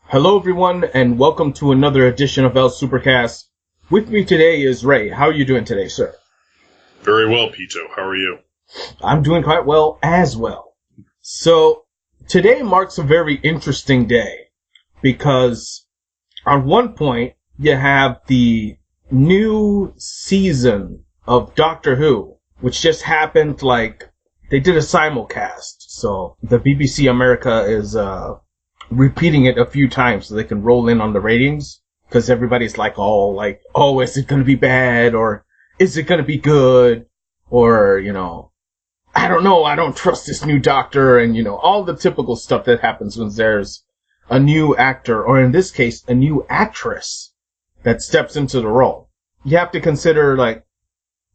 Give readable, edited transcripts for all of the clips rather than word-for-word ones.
Hello, everyone, and welcome to another edition of El Supercast. With me today is Ray. How are you doing today, sir? Very well, Pito. How are you? I'm doing quite well as well. So, today marks a very interesting day because on one point, you have the new season of Doctor Who, which just happened they did a simulcast. So, the BBC America is, repeating it a few times so they can roll in on the ratings, because everybody's oh, is it going to be bad, or is it going to be good, or, I don't know, I don't trust this new doctor, and, all the typical stuff that happens when there's a new actor, or in this case, a new actress that steps into the role. You have to consider,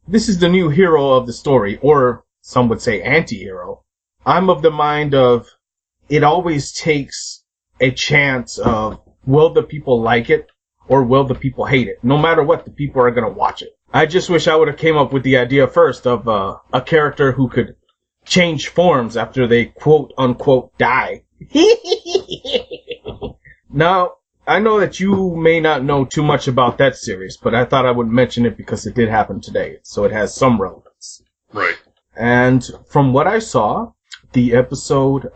this is the new hero of the story, or some would say anti-hero. I'm of the mind of, it always takes a chance of, will the people like it or will the people hate it? No matter what, the people are going to watch it. I just wish I would have came up with the idea first of a character who could change forms after they quote unquote die. Now, I know that you may not know too much about that series, but I thought I would mention it because it did happen today, so it has some relevance. Right. And from what I saw, the episode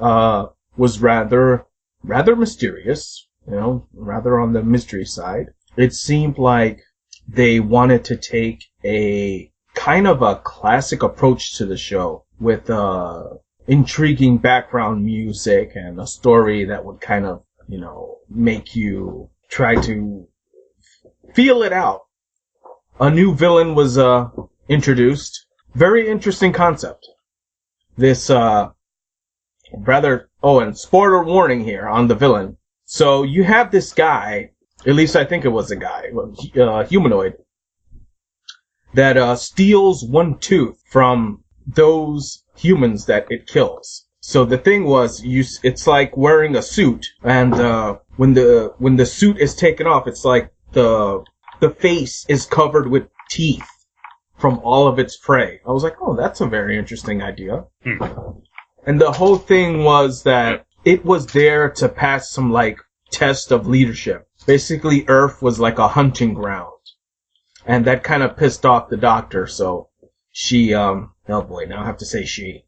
was rather mysterious, rather on the mystery side. It seemed like they wanted to take a kind of a classic approach to the show with intriguing background music and a story that would kind of, make you try to feel it out. A new villain was introduced. Very interesting concept. This and spoiler warning here on the villain. So you have this guy, at least I think it was a guy, humanoid, that steals one tooth from those humans that it kills. So the thing was, it's like wearing a suit, and when the suit is taken off, it's like the face is covered with teeth from all of its prey. I was like, oh, that's a very interesting idea. And the whole thing was that it was there to pass some, test of leadership. Basically, Earth was like a hunting ground. And that kind of pissed off the doctor, so she, oh boy, now I have to say she.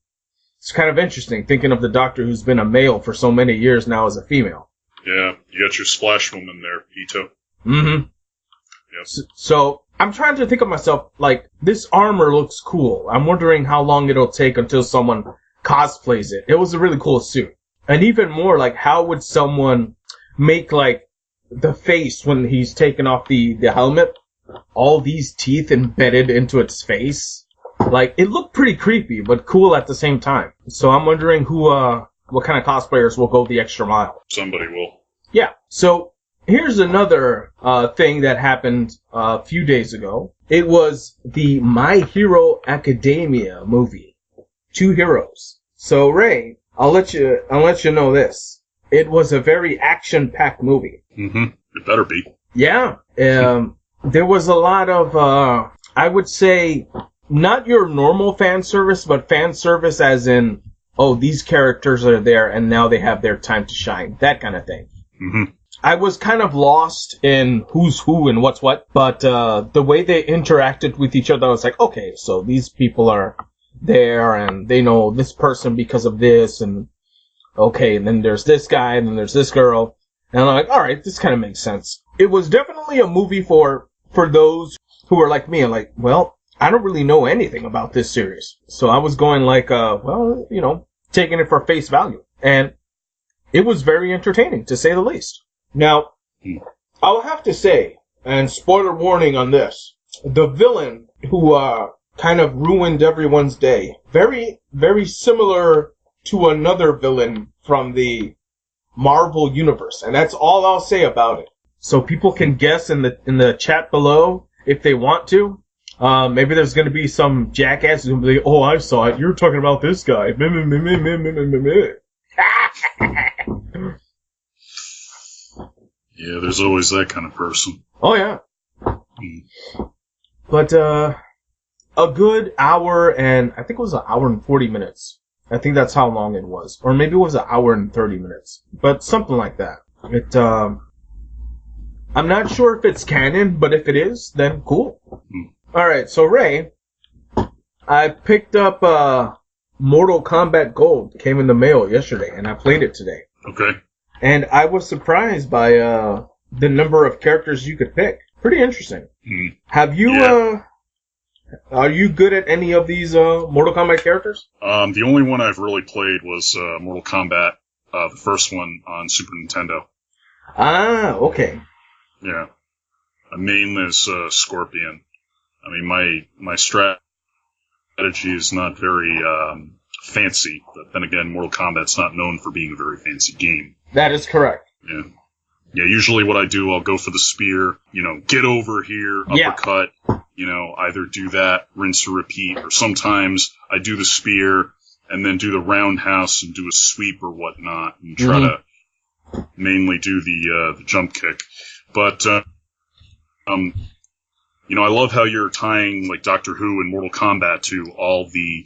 It's kind of interesting, thinking of the doctor who's been a male for so many years now as a female. Yeah, you got your splash woman there, Pito. Mm-hmm. Yep. So, I'm trying to think of myself, this armor looks cool. I'm wondering how long it'll take until someone cosplays it. It was a really cool suit. And even more, how would someone make, the face when he's taken off the helmet? All these teeth embedded into its face? It looked pretty creepy, but cool at the same time. So I'm wondering what kind of cosplayers will go the extra mile. Somebody will. Yeah. So, here's another thing that happened a few days ago. It was the My Hero Academia movie. 2 heroes. So Ray, I'll let you know this. It was a very action-packed movie. Mm-hmm. It better be. Yeah. There was a lot of, I would say, not your normal fan service, but fan service as in, oh, these characters are there and now they have their time to shine. That kind of thing. Mm-hmm. I was kind of lost in who's who and what's what, but the way they interacted with each other, I was like, okay, so these people are there and they know this person because of this, and okay, and then there's this guy and then there's this girl, and I'm like, alright, this kind of makes sense. It was definitely a movie for those who are like me and well, I don't really know anything about this series, so I was going taking it for face value, and it was very entertaining to say the least. Now, I'll have to say, and spoiler warning on this, the villain who kind of ruined everyone's day. Very, very similar to another villain from the Marvel universe, and that's all I'll say about it. So people can guess in the chat below if they want to. Maybe there's going to be some jackass who'll be like, oh, I saw it. You're talking about this guy. Yeah, there's always that kind of person. Oh, yeah. But, a good hour and, I think it was an hour and 40 minutes. I think that's how long it was. Or maybe it was an hour and 30 minutes. But something like that. It, I'm not sure if it's canon, but if it is, then cool. Alright, so Ray, I picked up, Mortal Kombat Gold. It came in the mail yesterday, and I played it today. Okay. And I was surprised by, the number of characters you could pick. Pretty interesting. Have you, are you good at any of these, Mortal Kombat characters? The only one I've really played was, Mortal Kombat, the first one on Super Nintendo. Ah, okay. Yeah. I mainly as, Scorpion. I mean, my strategy is not very, fancy, but then again, Mortal Kombat's not known for being a very fancy game. That is correct. Yeah. Yeah, usually what I do, I'll go for the spear, get over here, uppercut, either do that, rinse or repeat, or sometimes I do the spear and then do the roundhouse and do a sweep or whatnot and try to mainly do the jump kick. But, I love how you're tying, like, Doctor Who and Mortal Kombat to all the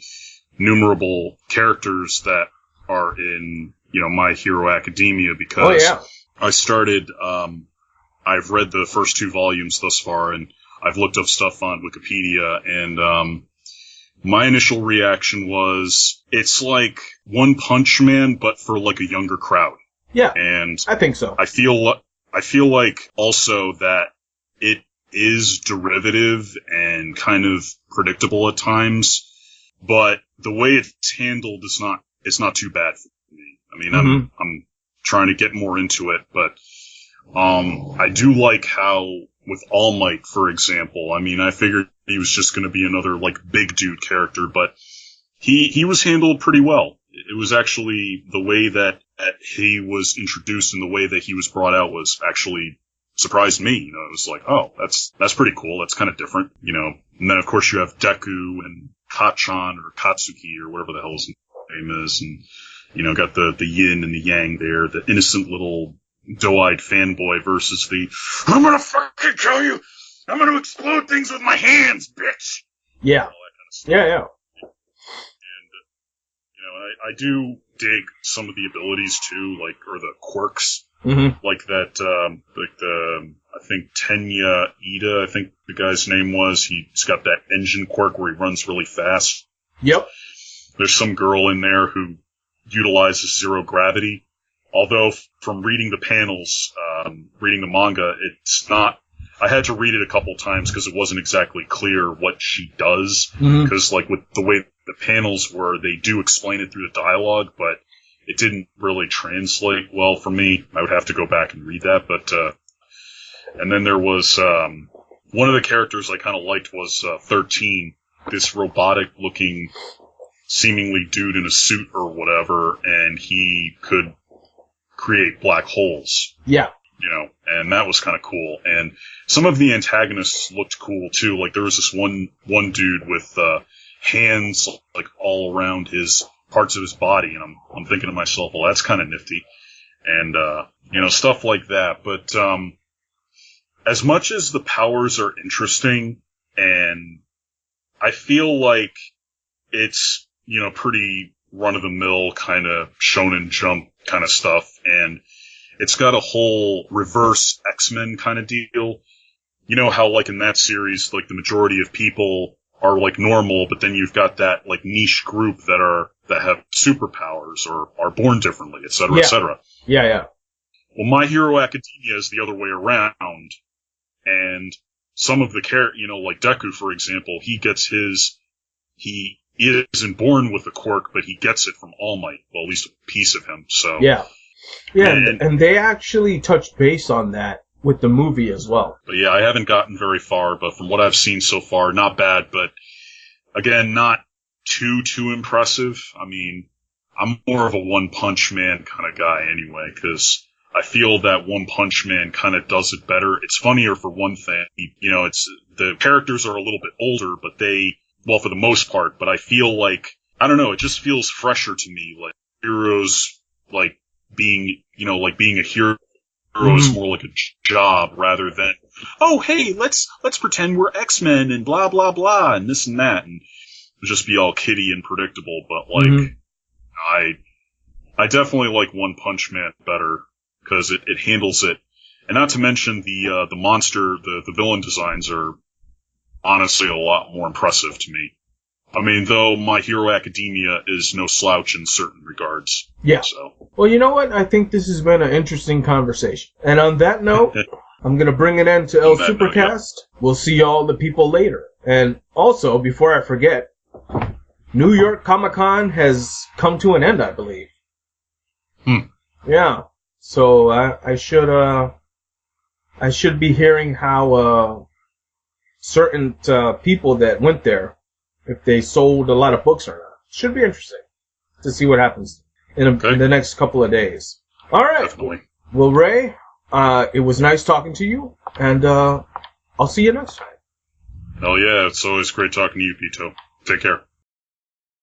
numerable characters that are in, My Hero Academia, because I started, I've read the first 2 volumes thus far, and I've looked up stuff on Wikipedia, and my initial reaction was, it's like One Punch Man, but for, like, a younger crowd. Yeah, and I think so. I feel like also that it is derivative and kind of predictable at times, but the way it's handled is not too bad for me. I mean, I'm trying to get more into it, but I do like how with All Might, for example, I mean, I figured he was just going to be another like big dude character, but he was handled pretty well. It was actually the way that he was introduced and the way that he was brought out was actually surprised me. It was like, oh, that's pretty cool. That's kind of different, And then of course you have Deku and Kachan or Katsuki or whatever the hell his name is, and got the yin and the yang there, the innocent little doe-eyed fanboy versus the I'm gonna fucking kill you, I'm gonna explode things with my hands, bitch. Yeah. All that kind of stuff. Yeah. And I do dig some of the abilities too, like, or the quirks. Like that, I think Tenya Ida, I think the guy's name was, he's got that engine quirk where he runs really fast. Yep. There's some girl in there who utilizes zero gravity. Although, from reading the panels, reading the manga, it's not, I had to read it a couple times because it wasn't exactly clear what she does. Because, like, with the way the panels were, they do explain it through the dialogue, but it didn't really translate well for me. I would have to go back and read that, but, and then there was, one of the characters I kind of liked was, 13, this robotic-looking, seemingly dude in a suit or whatever, and he could create black holes. Yeah. And that was kind of cool. And some of the antagonists looked cool, too. Like, there was this one dude with, hands, like, all around his parts of his body, and I'm thinking to myself, well, that's kind of nifty, and stuff like that. But as much as the powers are interesting, and I feel like it's pretty run of the mill kind of Shonen Jump kind of stuff, and it's got a whole reverse X-Men kind of deal. How like in that series, like the majority of people are like normal, but then you've got that like niche group that have superpowers or are born differently, et cetera, et cetera. Yeah. Well, My Hero Academia is the other way around, and some of the like Deku, for example, he isn't born with a quirk, but he gets it from All Might, well, at least a piece of him. So yeah, and they actually touched base on that with the movie as well. But yeah, I haven't gotten very far, but from what I've seen so far, not bad, but again, not too impressive. I mean, I'm more of a One Punch Man kind of guy anyway, because I feel that One Punch Man kind of does it better. It's funnier for one thing. It's the characters are a little bit older, but for the most part, but I feel like, I don't know, it just feels fresher to me, like heroes, like being a hero is more like a job rather than, oh, hey, let's pretend we're X-Men and blah, blah, blah, and this and that, and just be all kiddie and predictable, but like, I definitely like One Punch Man better because it handles it. And not to mention the monster, the villain designs are honestly a lot more impressive to me. I mean, though My Hero Academia is no slouch in certain regards. Yeah. So. Well, you know what? I think this has been an interesting conversation. And on that note, I'm going to bring it in to El Supercast. Yeah. We'll see all the people later. And also, before I forget, New York Comic-Con has come to an end, I believe. Yeah. So I should be hearing how certain people that went there, if they sold a lot of books or not. Should be interesting to see what happens in the next couple of days. All right. Definitely. Well, Ray, it was nice talking to you, and I'll see you next time. Hell yeah, it's always great talking to you, Pito. Take care.